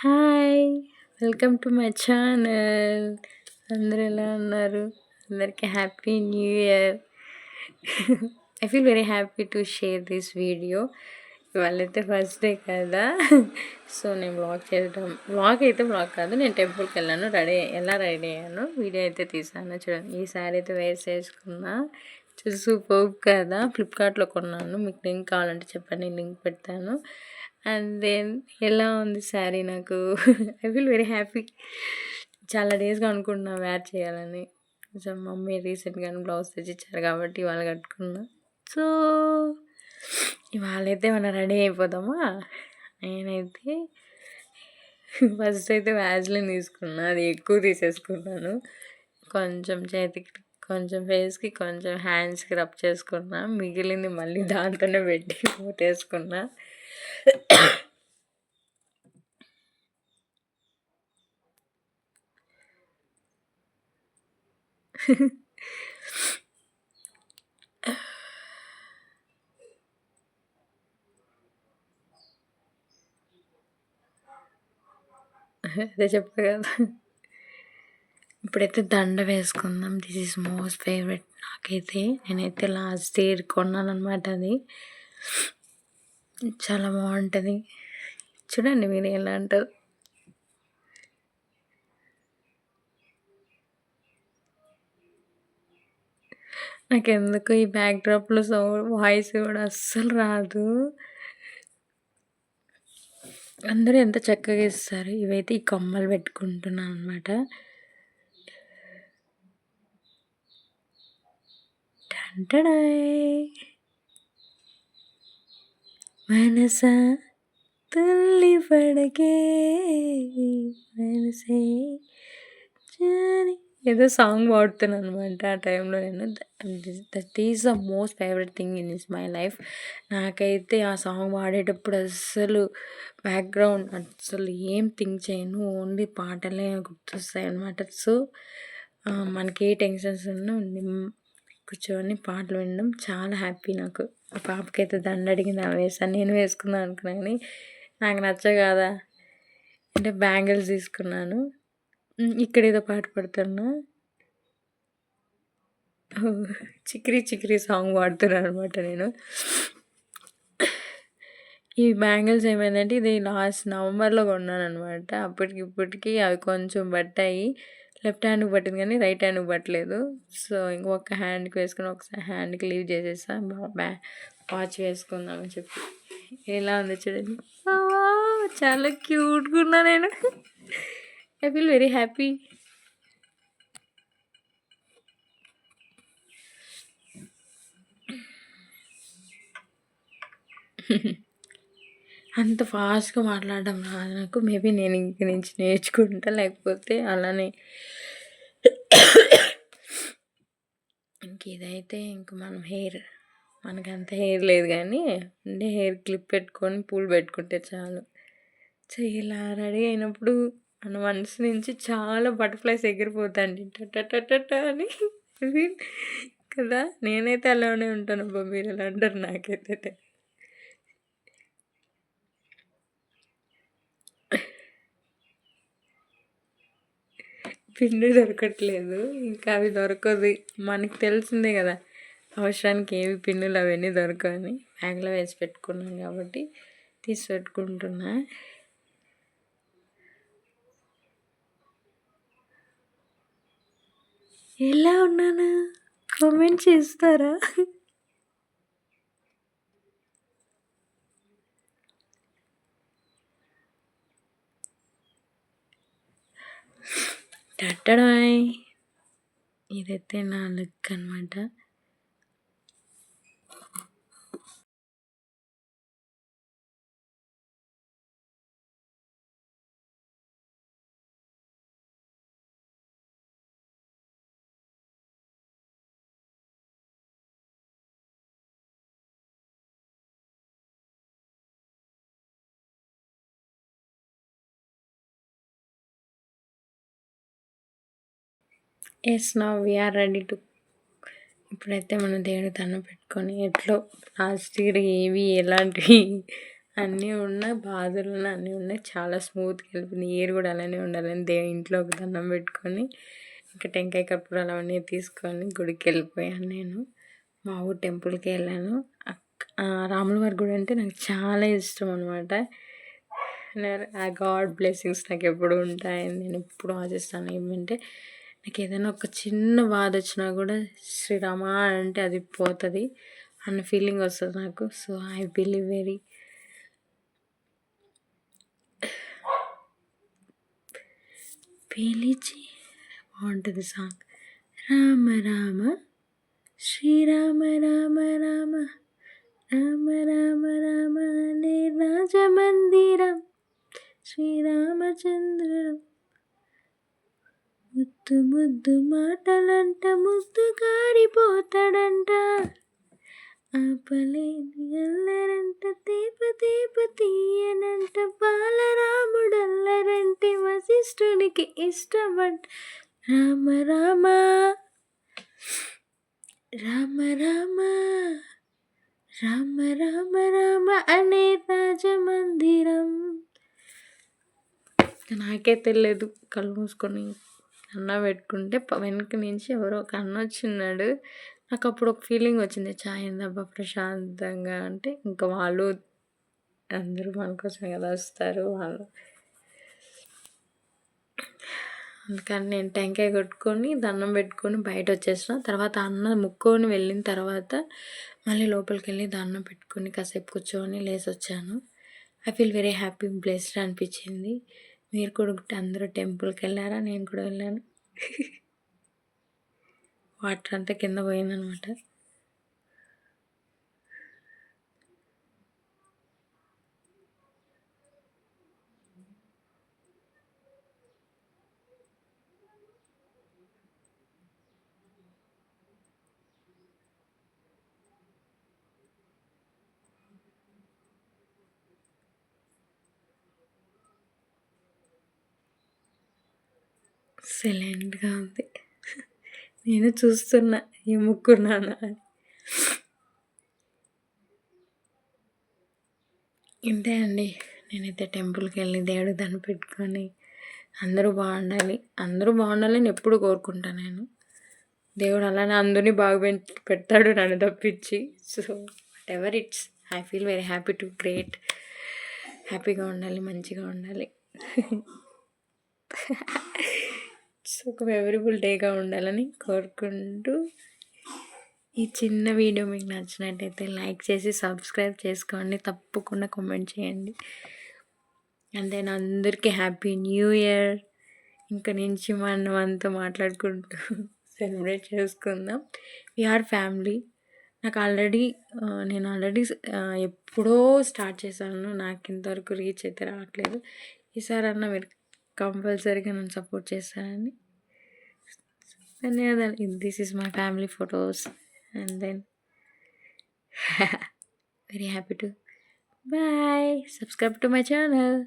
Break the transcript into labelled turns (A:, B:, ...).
A: Hi! Welcome to my channel. అందరూ ఎలా ఉన్నారు? అందరికీ happy new year. I feel very happy to share this video. ఇవాళైతే first day కదా! సో, నేను వ్లాగ్ కాదు. నేను టెంపుల్‌కి వెళ్ళాను. ఎలా రెడీ అయ్యానో వీడియో అయితే తీశాను. చూడండి, ఈ శారీ అయితే వేసుకున్నా. సూపర్బ్ కదా! ఫ్లిప్‌కార్ట్‌లో కొన్నాను. మీకు లింక్ కావాలంటే చెప్పండి, లింక్ పెడతాను. అండ్ దెన్ ఎలా ఉంది శారీ నాకు. I feel very happy. చాలా డేస్‌గా అనుకుంటున్నా వేర్ చేయాలని. కొంచెం మమ్మీ రీసెంట్‌గానే బ్లౌజ్ తెచ్చిచ్చారు కాబట్టి ఇవాళ కట్టుకున్నా. సో, ఇవాళైతే మనం రెడీ అయిపోదామా? నేనైతే ఫస్ట్ అయితే వ్యాజ్లిన్ తీసుకున్నా. అది ఎక్కువ తీసేసుకున్నాను. కొంచెం చేతికి, కొంచెం ఫేస్‌కి, కొంచెం హ్యాండ్స్‌కి రబ్ చేసుకున్నా. మిగిలింది మళ్ళీ దాంతోనే పెట్టి మూతేసుకున్నా. అదే చెప్పా కదా! ఇప్పుడైతే దండ వేసుకుందాం. దిస్ ఈజ్ మోస్ట్ ఫేవరెట్ నాకైతే. నేనైతే లాస్ట్ ఇయర్ కొన్నానమాట అది. చాలా బాగుంటుంది. చూడండి మీరు ఎలా అంటారు. నాకెందుకు ఈ బ్యాక్డ్రాప్లో వాయిస్ కూడా అస్సలు రాదు. అందరూ ఎంత చక్కగా ఇస్తారు. ఇవైతే ఈ కమ్మలు పెట్టుకుంటున్నాను అనమాట. మనసా తల్లి పడకే మనసే ఏదో సాంగ్ పాడుతున్నాను అనమాట. ఆ టైంలో నేను that is the most favourite thing in my life. నాకైతే ఆ సాంగ్ పాడేటప్పుడు అస్సలు బ్యాక్గ్రౌండ్ అస్సలు ఏం థింక్ చేయను. ఓన్లీ పాటలే గుర్తొస్తాయి అనమాట. సో, మనకి ఏ టెన్షన్స్ ఉన్నా కూర్చొని పాటలు వినడం చాలా హ్యాపీ నాకు. ఆ పాపకైతే దండ అడిగింది, ఆమె వేసాను. నేను వేసుకుందాం అనుకున్నాను కానీ నాకు నచ్చవు కదా అంటే బ్యాంగిల్స్ తీసుకున్నాను. ఇక్కడ ఏదో పాట పాడుతున్నా. చిక్రీ చిక్రీ సాంగ్ పాడుతున్నాను అనమాట నేను. ఈ బ్యాంగిల్స్ ఏమైందంటే ఇది లాస్ట్ నవంబర్లో కొన్నాను అనమాట. అప్పటికి ఇప్పటికి అవి కొంచెం పట్టాయి. లెఫ్ట్ హ్యాండ్కి పట్టింది కానీ రైట్ హ్యాండ్కి పట్టలేదు. సో, ఇంకొక హ్యాండ్కి వేసుకుని ఒకసారి హ్యాండ్కి లీవ్ చేసేసా. వాచ్ వేసుకుందామని చెప్పి. ఎలా ఉంది చూడండి. చాలా క్యూట్గా ఉన్నా నేను. I feel very happy. అంత ఫాస్ట్గా మాట్లాడడం రాదు నాకు. మేబీ నేను ఇంక నుంచి నేర్చుకుంటా, లేకపోతే అలానే. ఇంక ఇదైతే ఇంక మనకి అంత హెయిర్ లేదు కానీ అంటే హెయిర్ క్లిప్ పెట్టుకొని పూలు పెట్టుకుంటే చాలు. సో, ఇలా రెడీ అయినప్పుడు మన మనసు నుంచి చాలా బటర్ఫ్లైస్ ఎగిరిపోతాయండి టటటట అని. కదా! నేనైతే అలానే ఉంటాను. అబ్బా, మీరు ఎలా అంటారు నాకైతే. పిండి దొరకట్లేదు, ఇంకా అవి దొరకదు. మనకి తెలిసిందే కదా, అవసరానికి ఏవి పిన్నులు అవన్నీ దొరకవని. బ్యాగ్లో వేసి పెట్టుకున్నాను కాబట్టి తీసి పెట్టుకుంటున్నా. ఎలా ఉన్నాను కామెంట్ చేస్తారా? టట్టడాయ్. ఇదైతే నా లుక్ అనమాట. Yes, now we're ready to. ఇప్పుడైతే మనం దేవుడి దండం పెట్టుకొని ఎట్లో లాస్ట్ ఇయర్ ఏవి ఎలాంటివి అన్నీ ఉన్న బాధలున్న అన్నీ ఉన్నాయి. చాలా స్మూత్‌గా వెళ్ళిపోయింది. ఇయర్ కూడా అలానే ఉండాలని ఇంట్లో ఒక దండం పెట్టుకొని ఇంకా టెంకాయ కర్పూరాలు అవన్నీ తీసుకొని గుడికి వెళ్ళిపోయాను నేను. మా ఊరు టెంపుల్‌కి వెళ్ళాను. రాముల వారి గుడి అంటే నాకు చాలా ఇష్టం అనమాట. ఆ గాడ్ బ్లెస్సింగ్స్ నాకు ఎప్పుడు ఉంటాయని నేను ఎప్పుడు ఆశిస్తాను. ఏమంటే నాకు ఏదైనా ఒక చిన్న బాధ వచ్చినా కూడా శ్రీరామ అంటే అది పోతుంది అన్న ఫీలింగ్ వస్తుంది నాకు. సో ఐ బిలీవ్ వెరీ పిలిచి బాగుంటుంది సాంగ్. రామ రామ శ్రీరామ రామ రామ రామ రామ రామ నే రాజమందిరం శ్రీరామచంద్రుడు ముద్దు ముద్దు మాటలంట ముద్దు కారిపోతాడంట ఆపలేని అల్లరంట తేప తేప తీయనంట బాలరాముడల్లరంటే వశిష్ఠునికి ఇష్టమంట రామ రామ రామ రామ రామ రామ రామ అనే రాజమందిరం. నాకే తెలియదు, కళ్ళు మూసుకొని అన్న పెట్టుకుంటే వెనక నుంచి ఎవరో ఒక అన్న వచ్చిన్నాడు. నాకు అప్పుడు ఒక ఫీలింగ్ వచ్చింది, చాయిందబ్బా ప్రశాంతంగా అంటే ఇంకా వాళ్ళు అందరూ మన కోసం కదా వస్తారు వాళ్ళు. అందుకని నేను టెంకాయ కొట్టుకొని దండం పెట్టుకొని బయట వచ్చేసిన. తర్వాత అన్న ముక్కొని వెళ్ళిన తర్వాత మళ్ళీ లోపలికి వెళ్ళి దండం పెట్టుకొని కాసేపు కూర్చొని లేసి వచ్చాను. I feel very happy, blessed అనిపించింది. మీరు కూడా అందరూ టెంపుల్కి వెళ్ళారా? నేను కూడా వెళ్ళాను. వాటర్ అంతా కింద పోయిందనమాట. సైలెంట్గా ఉంది. నేను చూస్తున్నా ఏ ముక్కున్నానా అని. ఇంతే అండి, నేనైతే టెంపుల్కి వెళ్ళి దేవుడు దాన్ని పెట్టుకొని అందరూ బాగుండాలని ఎప్పుడు కోరుకుంటాను నేను. దేవుడు అలానే అందరినీ బాగా పెడతాడు నన్ను తప్పించి. So what ever it's, I feel very happy to great. హ్యాపీగా ఉండాలి, మంచిగా ఉండాలి. ఒక మెమరబుల్ డేగా ఉండాలని కోరుకుంటూ ఈ చిన్న వీడియో మీకు నచ్చినట్టయితే లైక్ చేసి సబ్స్క్రైబ్ చేసుకోండి. తప్పకుండా కామెంట్ చేయండి. అండ్ దెన్ అందరికీ హ్యాపీ న్యూ ఇయర్. ఇంక నుంచి మనం అంతా మాట్లాడుకుంటూ సెలబ్రేట్ చేసుకుందాం. We're family. నేను ఆల్రెడీ ఎప్పుడో స్టార్ట్ చేశాను. నాకు ఇంతవరకు రీచ్ అయితే రావట్లేదు. ఈసారి అన్న మీరు కంపల్సరీగా నన్ను సపోర్ట్ చేస్తారని ధన్యవాదాలు. This is my family photos and then very happy to bye. Subscribe to my channel.